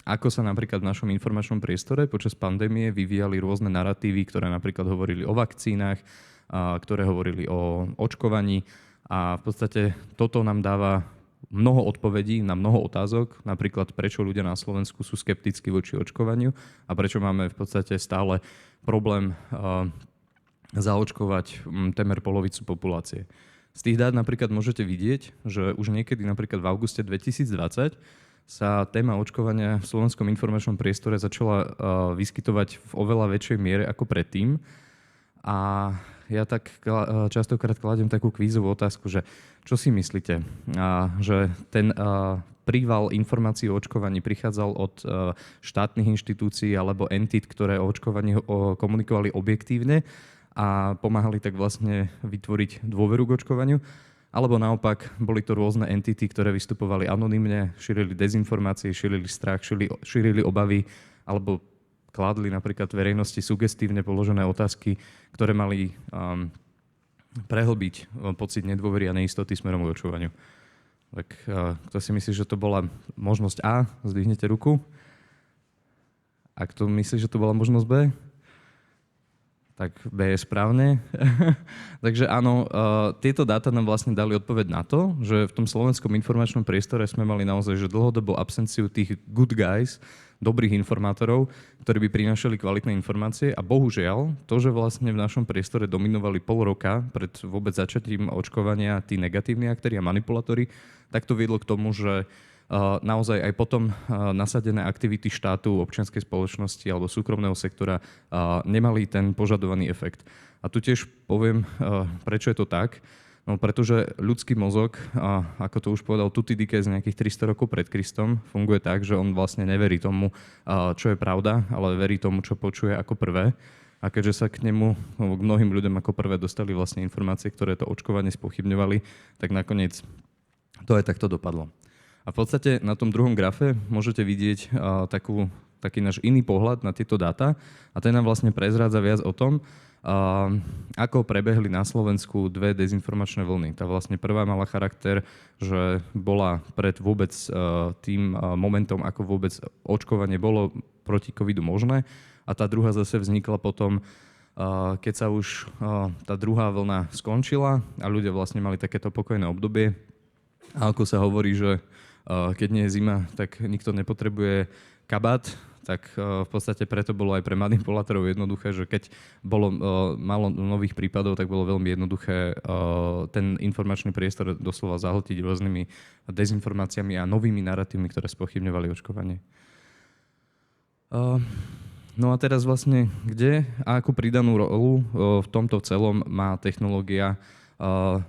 ako sa napríklad v našom informačnom priestore počas pandémie vyvíjali rôzne naratívy, ktoré napríklad hovorili o vakcínach, ktoré hovorili o očkovaní. A v podstate toto nám dáva mnoho odpovedí na mnoho otázok, napríklad prečo ľudia na Slovensku sú skeptickí voči očkovaniu a prečo máme v podstate stále problém zaočkovať témer polovicu populácie. Z tých dát napríklad môžete vidieť, že už niekedy napríklad v auguste 2020 sa téma očkovania v slovenskom informačnom priestore začala vyskytovať v oveľa väčšej miere ako predtým. A ja tak častokrát kladiem takú kvízovú otázku, že čo si myslíte, že ten príval informácií o očkovaní prichádzal od štátnych inštitúcií alebo entít, ktoré o očkovaní komunikovali objektívne a pomáhali tak vlastne vytvoriť dôveru k očkovaniu, alebo naopak boli to rôzne entity, ktoré vystupovali anonymne, šírili dezinformácie, šírili strach, šírili obavy, alebo kládli napríklad verejnosti sugestívne položené otázky, ktoré mali prehlbiť pocit nedôvery a neistoty smerom k očkovaniu. Tak kto si myslí, že to bola možnosť A, zdvihnete ruku. A kto myslí, že to bola možnosť B? Tak B je správne. Takže áno, tieto dáta nám vlastne dali odpoveď na to, že v tom slovenskom informačnom priestore sme mali naozaj že dlhodobú absenciu tých good guys, dobrých informátorov, ktorí by prinášali kvalitné informácie a bohužiaľ to, že vlastne v našom priestore dominovali pol roka pred vôbec začatím očkovania tí negatívni aktéri a manipulátori, tak to viedlo k tomu, že naozaj aj potom nasadené aktivity štátu, občianskej spoločnosti alebo súkromného sektora nemali ten požadovaný efekt. A tu tiež poviem, prečo je to tak. No, pretože ľudský mozog, ako to už povedal Thucydides z nejakých 300 rokov pred Kristom, funguje tak, že on vlastne neverí tomu, čo je pravda, ale verí tomu, čo počuje ako prvé. A keďže sa k nemu, k mnohým ľuďom ako prvé dostali vlastne informácie, ktoré to očkovanie spochybňovali, tak nakoniec to aj takto dopadlo. A v podstate na tom druhom grafe môžete vidieť taký náš iný pohľad na tieto dáta a ten nám vlastne prezrádza viac o tom, ako prebehli na Slovensku dve dezinformačné vlny. Tá vlastne prvá mala charakter, že bola pred vôbec tým momentom, ako vôbec očkovanie bolo proti covidu možné a tá druhá zase vznikla potom, keď sa už tá druhá vlna skončila a ľudia vlastne mali takéto pokojné obdobie. A ako sa hovorí, že keď nie je zima, tak nikto nepotrebuje kabát, tak v podstate preto bolo aj pre manipulátorov jednoduché, že keď bolo málo nových prípadov, tak bolo veľmi jednoduché ten informačný priestor doslova zahltiť rôznymi dezinformáciami a novými naratívmi, ktoré spochybňovali očkovanie. No a teraz vlastne, kde a akú pridanú rolu v tomto celom má technológia?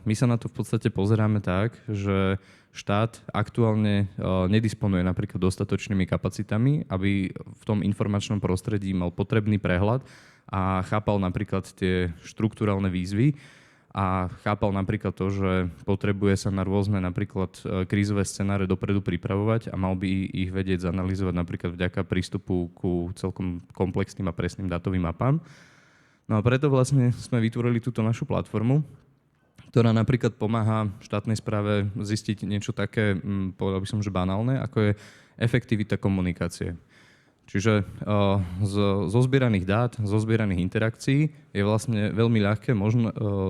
My sa na to v podstate pozeráme tak, že štát aktuálne nedisponuje napríklad dostatočnými kapacitami, aby v tom informačnom prostredí mal potrebný prehľad a chápal napríklad tie štrukturálne výzvy a chápal napríklad to, že potrebuje sa na rôzne napríklad krízové scenáre dopredu pripravovať a mal by ich vedieť zanalyzovať napríklad vďaka prístupu ku celkom komplexným a presným dátovým mapám. No a preto vlastne sme vytvorili túto našu platformu, ktorá napríklad pomáha štátnej správe zistiť niečo také, povedal by som, že banálne, ako je efektivita komunikácie. Čiže zo zbieraných dát, zo zbieraných interakcií je vlastne veľmi ľahké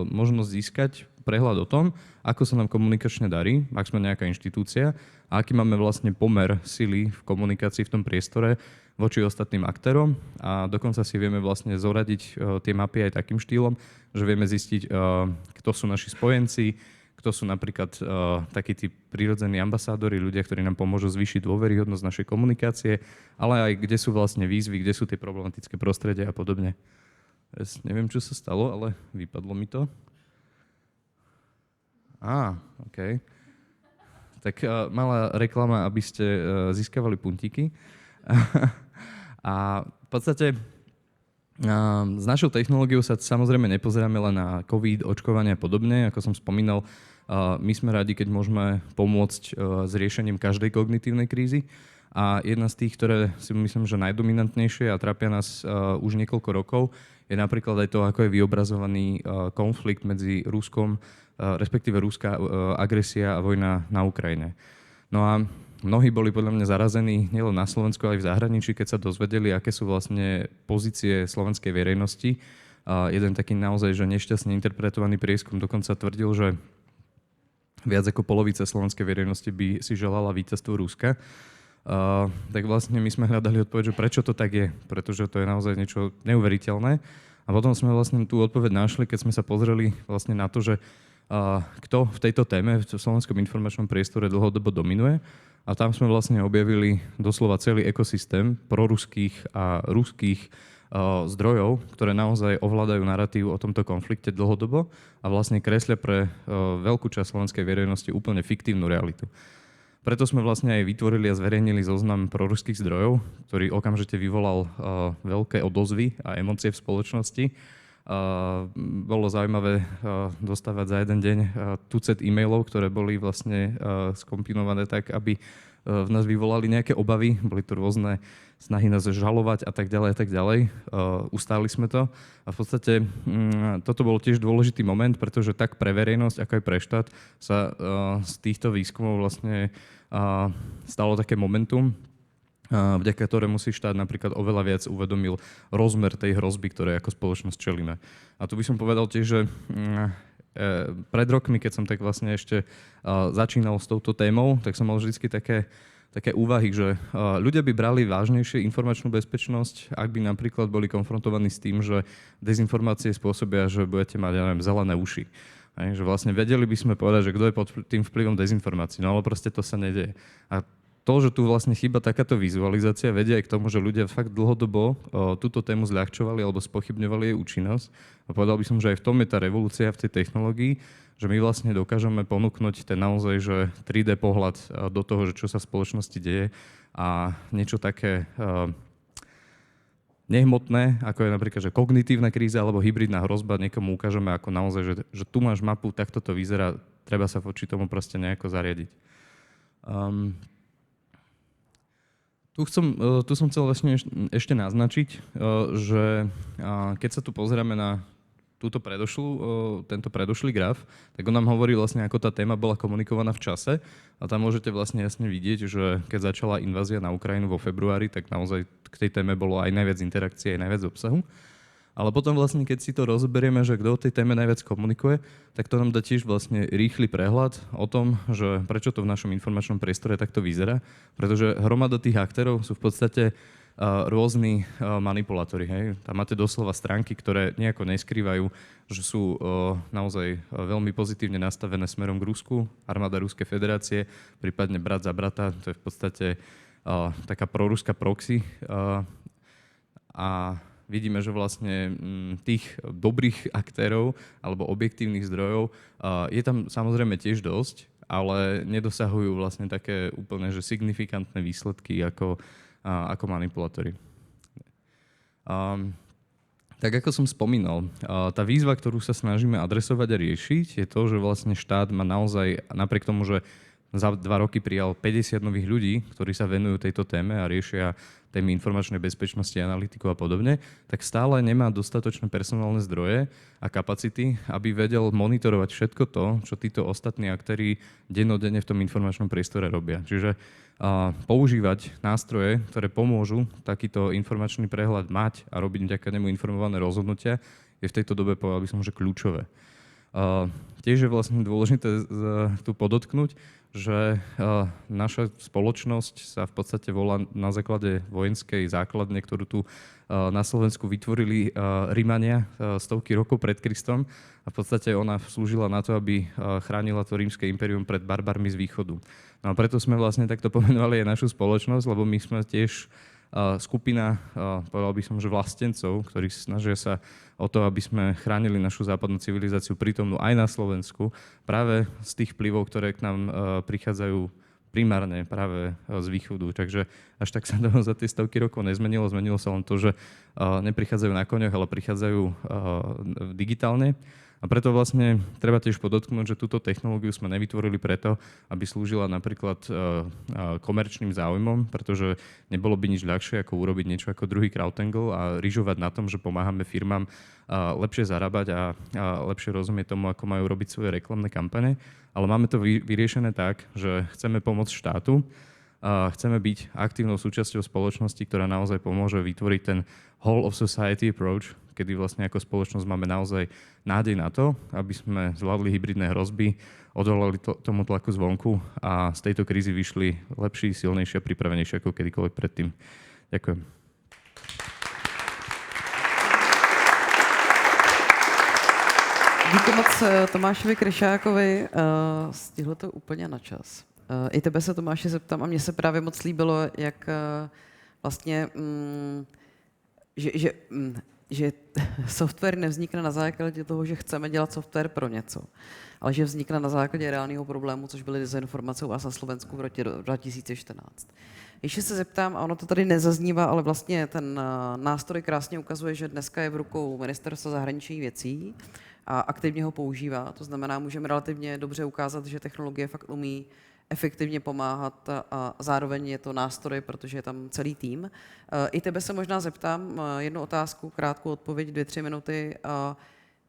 možnosť získať prehľad o tom, ako sa nám komunikačne darí, ak sme nejaká inštitúcia a aký máme vlastne pomer sily v komunikácii v tom priestore, voči ostatným aktérom a dokonca si vieme vlastne zoradiť tie mapy aj takým štýlom, že vieme zistiť, kto sú naši spojenci, kto sú napríklad takí tí prírodzení ambasádori, ľudia, ktorí nám pomôžu zvýšiť dôveryhodnosť našej komunikácie, ale aj kde sú vlastne výzvy, kde sú tie problematické prostredia a podobne. Neviem, čo sa stalo, ale vypadlo mi to. OK. Tak malá reklama, aby ste získavali puntíky. A v podstate s našou technológiou sa samozrejme nepozeráme len na COVID, očkovanie a podobne. Ako som spomínal, my sme radi, keď môžeme pomôcť s riešením každej kognitívnej krízy. A jedna z tých, ktoré si myslím, že najdominantnejšie a trápia nás už niekoľko rokov, je napríklad aj to, ako je vyobrazovaný konflikt medzi Ruskom, respektíve ruská agresia a vojna na Ukrajine. No a mnohí boli podľa mňa zarazení nielen na Slovensku, ale aj v zahraničí, keď sa dozvedeli, aké sú vlastne pozície slovenskej verejnosti. Jeden taký naozaj že nešťastne interpretovaný prieskum dokonca tvrdil, že viac ako polovica slovenskej verejnosti by si želala víťazstvo Ruska. Tak vlastne my sme hľadali odpoveď, že prečo to tak je, pretože to je naozaj niečo neuveriteľné. A potom sme vlastne tú odpoveď našli, keď sme sa pozreli vlastne na to, že kto v tejto téme v slovenskom informačnom priestore dlhodobo dominuje. A tam sme vlastne objavili doslova celý ekosystém proruských a ruských zdrojov, ktoré naozaj ovládajú narratív o tomto konflikte dlhodobo a vlastne kreslia pre veľkú časť slovenskej verejnosti úplne fiktívnu realitu. Preto sme vlastne aj vytvorili a zverejnili zoznam proruských zdrojov, ktorý okamžite vyvolal veľké odozvy a emócie v spoločnosti. Bolo zaujímavé dostávať za jeden deň tucet e-mailov, ktoré boli vlastne skombinované tak, aby v nás vyvolali nejaké obavy. Boli to rôzne snahy nás žalovať a tak ďalej a tak ďalej. Ustáli sme to a v podstate toto bol tiež dôležitý moment, pretože tak pre verejnosť, ako aj pre štát sa z týchto výskumov vlastne stalo také momentum, vďaka ktorému si štát napríklad oveľa viac uvedomil rozmer tej hrozby, ktorej ako spoločnosť čelíme. A tu by som povedal tiež, že pred rokmi, keď som tak vlastne ešte začínal s touto témou, tak som mal vždy také úvahy, že ľudia by brali vážnejšie informačnú bezpečnosť, ak by napríklad boli konfrontovaní s tým, že dezinformácie spôsobia, že budete mať, ja neviem, zelené uši. Že vlastne vedeli by sme povedať, že kto je pod tým vplyvom dezinformácií, no ale proste to sa nedeje. A to, že tu vlastne chýba takáto vizualizácia, vedia aj k tomu, že ľudia fakt dlhodobo túto tému zľahčovali alebo spochybňovali jej účinnosť. A povedal by som, že aj v tom je tá revolúcia v tej technológii, že my vlastne dokážeme ponúknuť ten naozaj že 3D pohľad do toho, že čo sa v spoločnosti deje a niečo také nehmotné, ako je napríklad že kognitívna kríza alebo hybridná hrozba, niekomu ukážeme ako naozaj, že tu máš mapu, takto to vyzerá, treba sa voči tomu proste nejako zariadiť. Tu som chcel vlastne ešte naznačiť, že keď sa tu pozeráme na tento predošlý graf, tak on nám hovorí vlastne, ako tá téma bola komunikovaná v čase a tam môžete vlastne jasne vidieť, že keď začala invázia na Ukrajinu vo februári, tak naozaj k tej téme bolo aj najviac interakcie, aj najviac obsahu. Ale potom vlastne, keď si to rozoberieme, že kto o tej téme najviac komunikuje, tak to nám dá tiež vlastne rýchly prehľad o tom, že prečo to v našom informačnom priestore takto vyzerá. Pretože hromada tých aktérov sú v podstate rôzni manipulátori. Hej. Tam máte doslova stránky, ktoré nejako neskrývajú, že sú naozaj veľmi pozitívne nastavené smerom k Rusku, armáda Ruskej federácie, prípadne brat za brata, to je v podstate taká proruská proxy. A vidíme, že vlastne tých dobrých aktérov alebo objektívnych zdrojov je tam samozrejme tiež dosť, ale nedosahujú vlastne také úplne že signifikantné výsledky ako manipulátori. Tak ako som spomínal, tá výzva, ktorú sa snažíme adresovať a riešiť, je to, že vlastne štát má naozaj, napriek tomu, že za 2 roky prijal 50 nových ľudí, ktorí sa venujú tejto téme a riešia témy informačnej bezpečnosti, analytiku a podobne, tak stále nemá dostatočné personálne zdroje a kapacity, aby vedel monitorovať všetko to, čo títo ostatní aktéri dennodenne v tom informačnom priestore robia. Čiže používať nástroje, ktoré pomôžu takýto informačný prehľad mať a robiť vďaka nemu informované rozhodnutia, je v tejto dobe, povedal by som, že kľúčové. Tiež je vlastne dôležité tu podotknúť, že naša spoločnosť sa v podstate volá na základe vojenskej základne, ktorú tu na Slovensku vytvorili Rimania stovky rokov pred Kristom. A v podstate ona slúžila na to, aby chránila to rímske impérium pred barbarmi z východu. No a preto sme vlastne takto pomenovali aj našu spoločnosť, lebo my sme tiež skupina, povedal by som, že vlastencov, ktorí snažia sa o to, aby sme chránili našu západnú civilizáciu prítomnú aj na Slovensku, práve z tých vplyvov, ktoré k nám prichádzajú primárne práve z východu. Takže až tak sa to za tie stovky rokov nezmenilo. Zmenilo sa len to, že neprichádzajú na koňoch, ale prichádzajú digitálne. A preto vlastne treba tiež podotknúť, že túto technológiu sme nevytvorili preto, aby slúžila napríklad komerčným záujmom, pretože nebolo by nič ľahšie, ako urobiť niečo ako druhý crowdangle a ryžovať na tom, že pomáhame firmám lepšie zarábať a lepšie rozumieť tomu, ako majú robiť svoje reklamné kampane. Ale máme to vyriešené tak, že chceme pomôcť štátu, chceme byť aktívnou súčasťou spoločnosti, ktorá naozaj pomôže vytvoriť ten whole of society approach, kedy vlastne ako spoločnosť máme naozaj nádej na to, aby sme zvládli hybridné hrozby, odolali tomu tlaku zvonku a z tejto krízy vyšli lepší, silnejší a pripravenejší ako kedykoľvek predtým. Ďakujem. Díky moc Tomášovi Kryšákovi, stihl to úplně na čas. I tebe se, Tomáši, zeptám, a mně se právě moc líbilo, jak vlastně, že software nevznikne na základě toho, že chceme dělat software pro něco, ale že vznikne na základě reálného problému, což byly dezinformace u vás na Slovensku v roce 2014. Ještě se zeptám, a ono to tady nezaznívá, ale vlastně ten nástroj krásně ukazuje, že dneska je v rukou Ministerstva zahraničních věcí a aktivně ho používá. To znamená, můžeme relativně dobře ukázat, že technologie fakt umí efektivně pomáhat a zároveň je to nástroj, protože je tam celý tým. I tebe se možná zeptám jednu otázku, krátkou odpověď, 2-3 minuty.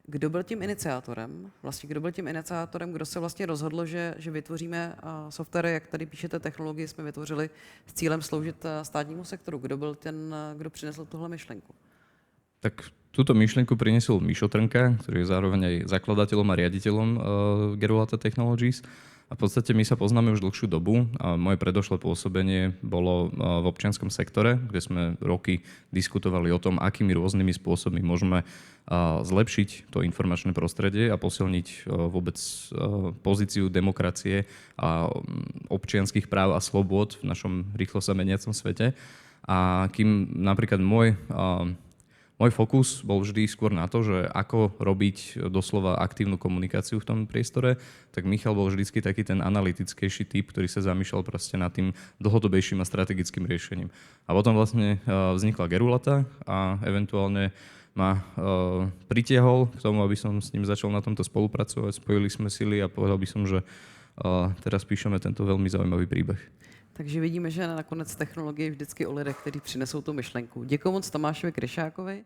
Kdo byl tím iniciátorem? Vlastně kdo byl tím iniciátorem, kdo se vlastně rozhodl, že vytvoříme software, jak tady píšete, technologii jsme vytvořili s cílem sloužit státnímu sektoru. Kdo byl ten, kdo přinesl tuhle myšlenku? Tak túto myšlienku priniesol Mišo Trnka, ktorý je zároveň aj zakladateľom a riaditeľom Gerulata Technologies. A v podstate my sa poznáme už dlhšiu dobu a moje predošlé pôsobenie bolo v občianskom sektore, kde sme roky diskutovali o tom, akými rôznymi spôsobmi môžeme zlepšiť to informačné prostredie a posilniť vôbec pozíciu demokracie a občianskych práv a slobôd v našom rýchlo sa meniacom svete. A kým napríklad môj fokus bol vždy skôr na to, že ako robiť doslova aktívnu komunikáciu v tom priestore, tak Michal bol vždycky taký ten analytickejší typ, ktorý sa zamýšľal proste nad tým dlhodobejším a strategickým riešením. A potom vlastne vznikla Gerulata a eventuálne ma pritiahol k tomu, aby som s ním začal na tomto spolupracovať. Spojili sme sily a povedal by som, že teraz píšeme tento veľmi zaujímavý príbeh. Takže vidíme, že nakonec technologie je vždycky o lidech, kteří přinesou tu myšlenku. Děkuji moc Tomášovi Kryšákovi.